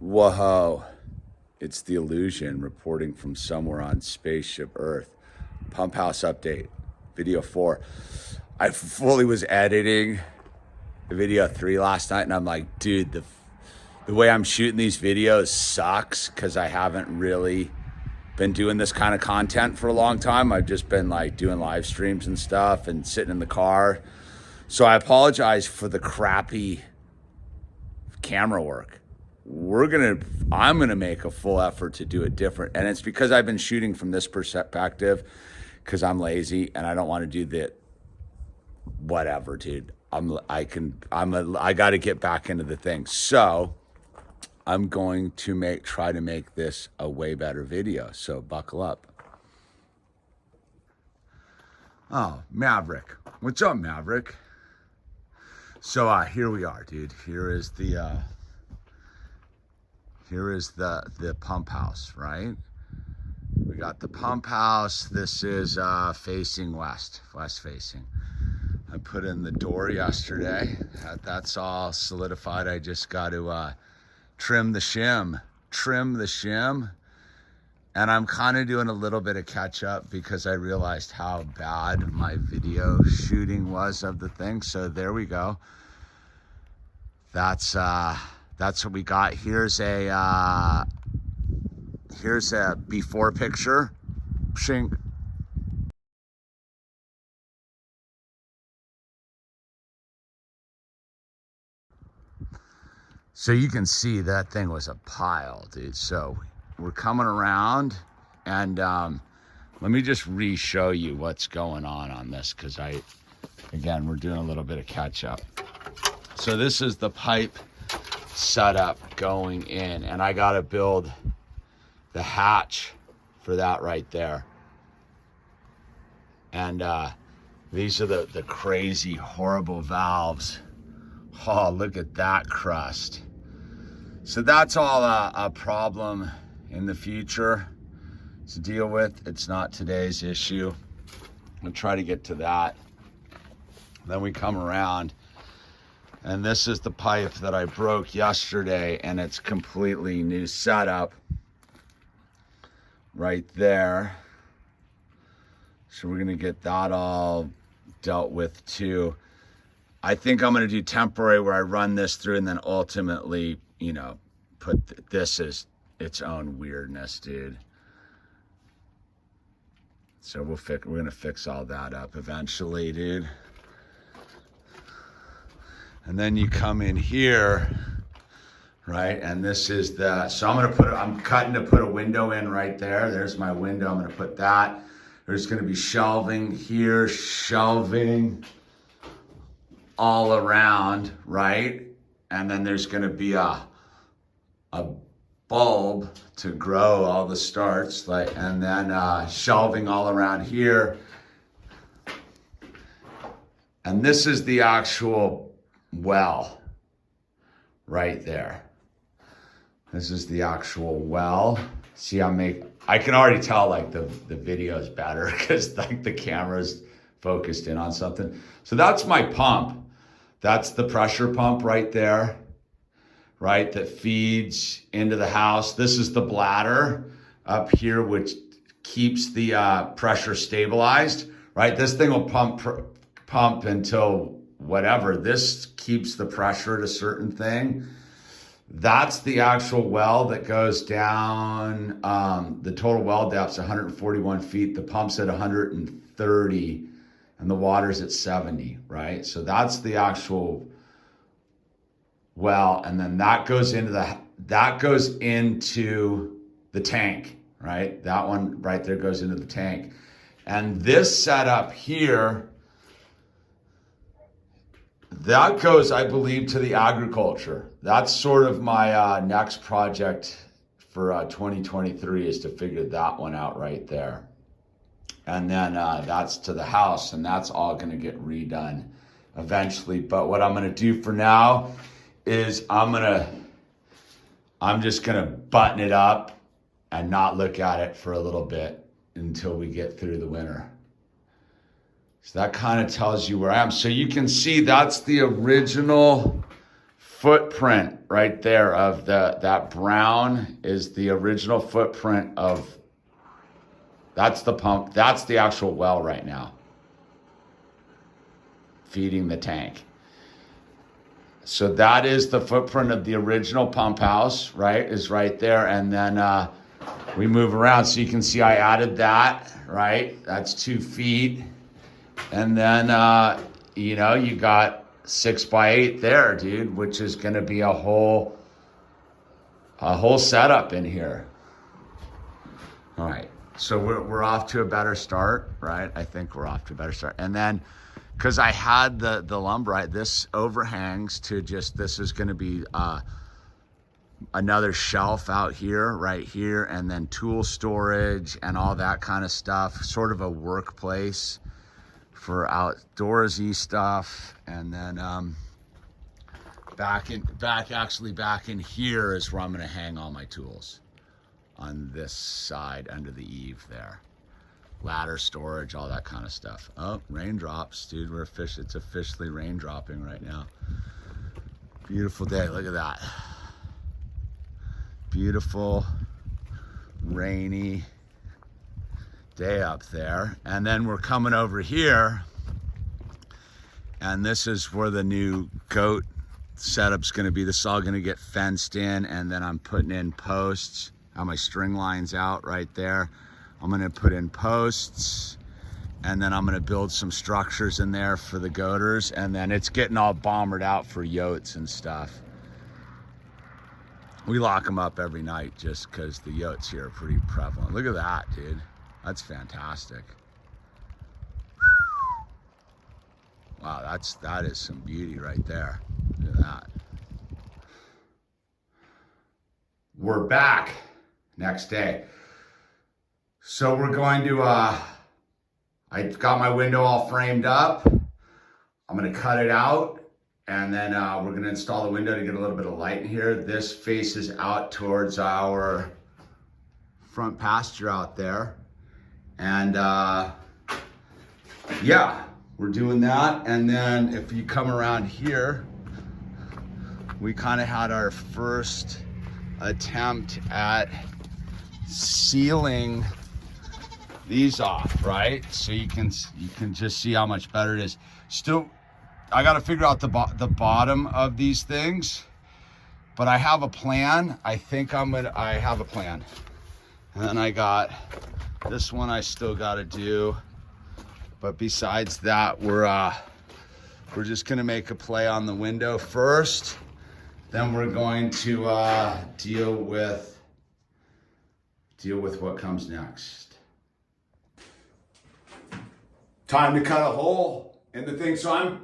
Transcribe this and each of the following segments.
Whoa, it's the Illusion reporting from somewhere on spaceship Earth. Pump house update, video 4. I fully was editing video 3 last night, and I'm like, dude, the way I'm shooting these videos sucks because I haven't really been doing this kind of content for a long time. I've just been like doing live streams and stuff and sitting in the car. So I apologize for the crappy camera work. I'm gonna make a full effort to do it different, and it's because I've been shooting from this perspective because I'm lazy and I don't want to do the whatever, dude. I got to get back into the thing. So I'm going to try to make this a way better video. So buckle up. Oh, Maverick. What's up, Maverick? So here we are, dude. Here is the pump house, right? We got the pump house. This is facing west facing. I put in the door yesterday. That's all solidified. I just got to trim the shim. And I'm kind of doing a little bit of catch up because I realized how bad my video shooting was of the thing. So there we go. That's what we got. Here's a before picture. Shink. So you can see that thing was a pile, dude. So we're coming around, and let me just re-show you what's going on this, because again, we're doing a little bit of catch up. So this is the pipe setup going in, and I got to build the hatch for that right there. And these are the crazy, horrible valves. Oh, look at that crust. So that's all a problem in the future to deal with. It's not today's issue. I'll try to get to that. Then we come around, and this is the pipe that I broke yesterday, and it's completely new setup right there. So we're gonna get that all dealt with too. I think I'm gonna do temporary where I run this through and then ultimately, put this as its own weirdness, dude. So we're gonna fix all that up eventually, dude. And then you come in here, right? And this is so I'm cutting to put a window in right there. There's my window. I'm gonna put that. There's gonna be shelving here, shelving all around, right? And then there's gonna be a bulb to grow all the starts, and then shelving all around here. And this is the actual well right there. This is the actual well. See, I can already tell the video is better because the camera's focused in on something. So that's my pump. That's the pressure pump right there, right? That feeds into the house. This is the bladder up here, which keeps the pressure stabilized, right? This thing will pump until whatever. This keeps the pressure at a certain thing. That's the actual well that goes down. The total well depth's 141 feet. The pump's at 130. And the water's at 70, right? So that's the actual well, and then that goes into the tank, right? That one right there goes into the tank. And this setup here, that goes, I believe, to the agriculture. That's sort of my next project for 2023 is to figure that one out right there. And then that's to the house, and that's all gonna get redone eventually. But what I'm gonna do for now is I'm just gonna button it up and not look at it for a little bit until we get through the winter. So that kind of tells you where I am. So you can see that's the original footprint right there of that brown is the original footprint of, that's the pump. That's the actual well right now, feeding the tank. So that is the footprint of the original pump house, right? Is right there. And then we move around. So you can see I added that, right? That's 2 feet. And then, you know, you got 6x8 there, dude, which is going to be a whole setup in here. All right. So we're off to a better start, right? I think we're off to a better start. And then, because I had the lumber, right, this overhangs to just, this is going to be another shelf out here, right here, and then tool storage and all that kind of stuff, sort of a workplace for outdoorsy stuff. And then back in here is where I'm going to hang all my tools, on this side under the eave there. Ladder storage, all that kind of stuff. Oh, raindrops, dude. It's officially raindropping right now. Beautiful day. Look at that. Beautiful, rainy day up there. And then we're coming over here, and this is where the new goat setup's going to be. This is all going to get fenced in, and then I'm putting in posts. I have my string lines out right there. I'm going to put in posts, and then I'm going to build some structures in there for the goaters, and then it's getting all bombered out for yotes and stuff. We lock them up every night just because the yotes here are pretty prevalent. Look at that, dude. That's fantastic. Wow, that is some beauty right there. Look at that. We're back next day. So we're going to, I've got my window all framed up. I'm gonna cut it out, and then we're gonna install the window to get a little bit of light in here. This faces out towards our front pasture out there. And yeah, we're doing that. And then if you come around here, we kind of had our first attempt at sealing these off, right? So you can just see how much better it is. Still, I got to figure out the bottom of these things, but I have a plan. I have a plan. And then I got this one I still got to do. But besides that, we're just gonna make a play on the window first. Then we're going to deal with what comes next. Time to cut a hole in the thing. So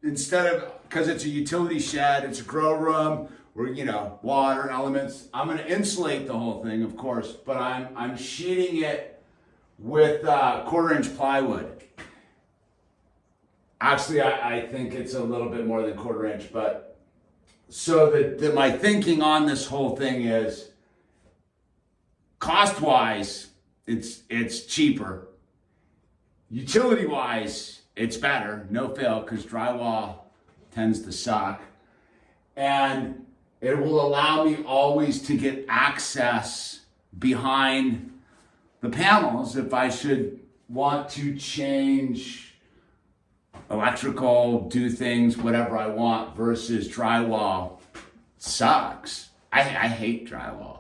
because it's a utility shed, it's a grow room, where, you know, water elements. I'm gonna insulate the whole thing, of course, but I'm sheeting it with 1/4-inch plywood. Actually, I think it's a little bit more than 1/4-inch, but so my thinking on this whole thing is, cost-wise, it's cheaper. Utility-wise, it's better, no fail, because drywall tends to suck. And it will allow me always to get access behind the panels if I should want to change electrical, do things, whatever I want, versus drywall sucks. I hate drywall.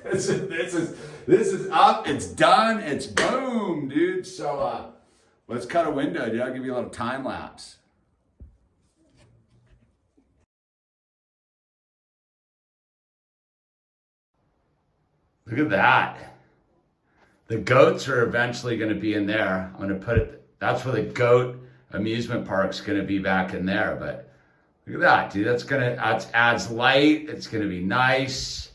This is up, it's done, it's boom, dude. So let's cut a window, dude. I'll give you a little time lapse. Look at that. The goats are eventually going to be in there. I'm going to put it, that's where the goat amusement park's going to be back in there. But look at that, dude. That adds light. It's going to be nice.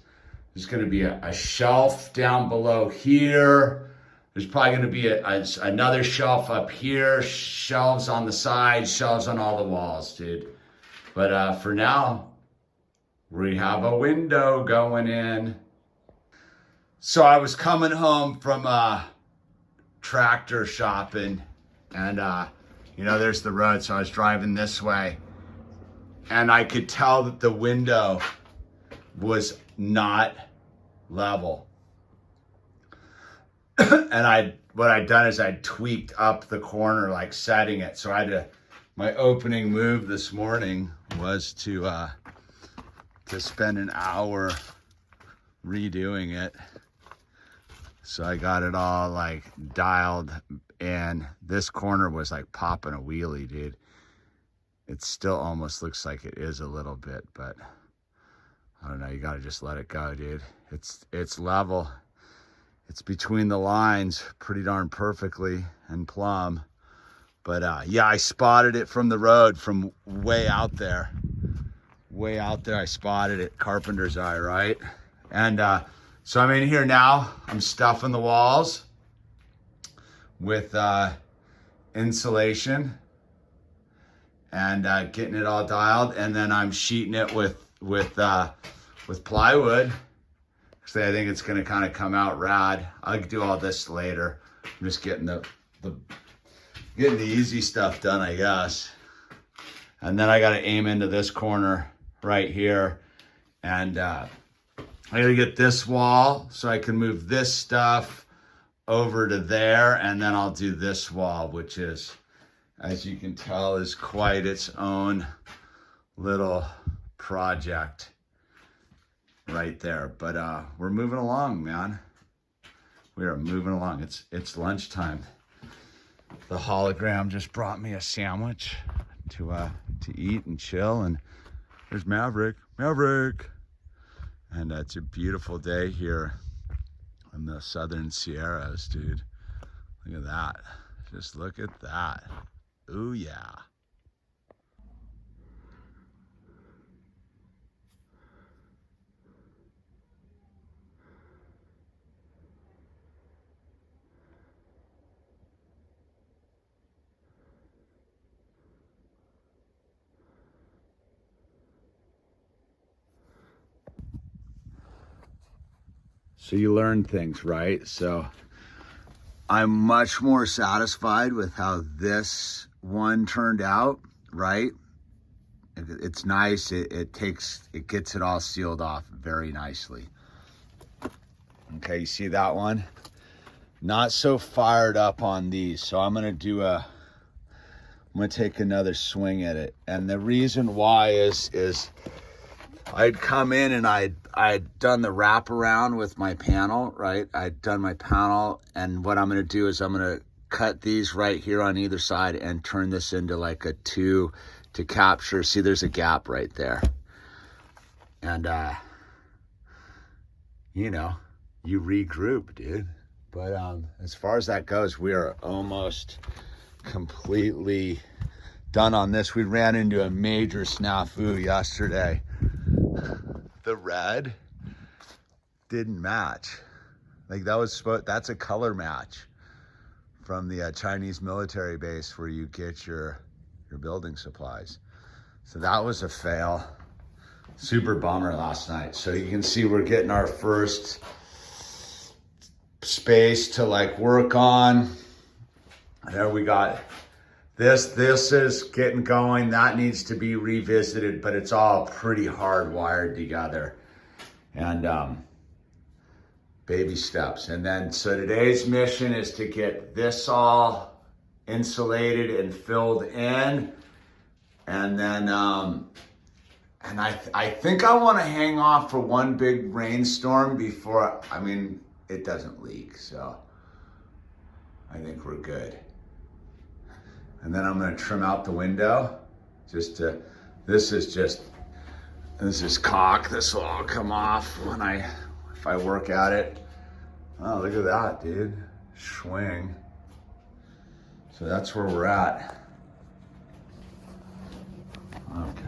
There's going to be a shelf down below here. There's probably going to be another shelf up here, shelves on the side, shelves on all the walls, dude. But for now, we have a window going in. So I was coming home from tractor shopping, and you know, there's the road. So I was driving this way, and I could tell that the window was not level. And what I'd done is I'd tweaked up the corner, like setting it. So I had to, my opening move this morning was to spend an hour redoing it. So I got it all like dialed, and this corner was like popping a wheelie, dude. It still almost looks like it is a little bit, but I don't know, you gotta just let it go, dude. It's level. It's between the lines pretty darn perfectly and plumb. But yeah, I spotted it from the road from way out there. Way out there, I spotted it, carpenter's eye, right? And so I'm in here now. I'm stuffing the walls with insulation and getting it all dialed, and then I'm sheeting it with plywood. So I think it's gonna kind of come out rad. I'll do all this later. I'm just getting the easy stuff done, I guess. And then I gotta aim into this corner right here, and I gotta get this wall so I can move this stuff over to there, and then I'll do this wall, which is, as you can tell, is quite its own little project right there. But we're moving along, man. We are moving along. It's lunchtime. The hologram just brought me a sandwich to eat and chill, and there's Maverick. And it's a beautiful day here in the Southern Sierras, dude. Look at that. Just look at that. Ooh, yeah. So you learn things, right? So I'm much more satisfied with how this one turned out, right? It's nice. It gets it all sealed off very nicely. Okay, you see that one? Not so fired up on these. So I'm gonna take another swing at it. And the reason why is I'd come in and I'd done the wraparound with my panel, right? I'd done my panel, and what I'm gonna do is I'm gonna cut these right here on either side and turn this into like a 2 to capture. See, there's a gap right there. And you know, you regroup, dude. But as far as that goes, we are almost completely done on this. We ran into a major snafu yesterday. The red didn't match. Like that's a color match from the Chinese military base where you get your building supplies. So that was a fail. Super bummer last night. So you can see we're getting our first space to like work on. There we got this is getting going. That needs to be revisited, but it's all pretty hardwired together. And baby steps. And then, so today's mission is to get this all insulated and filled in. And then, and I think I want to hang off for one big rainstorm before, I mean, it doesn't leak, so I think we're good. And then I'm gonna trim out the window. This is caulk. This will all come off if I work at it. Oh, look at that, dude. Swing. So that's where we're at. Okay.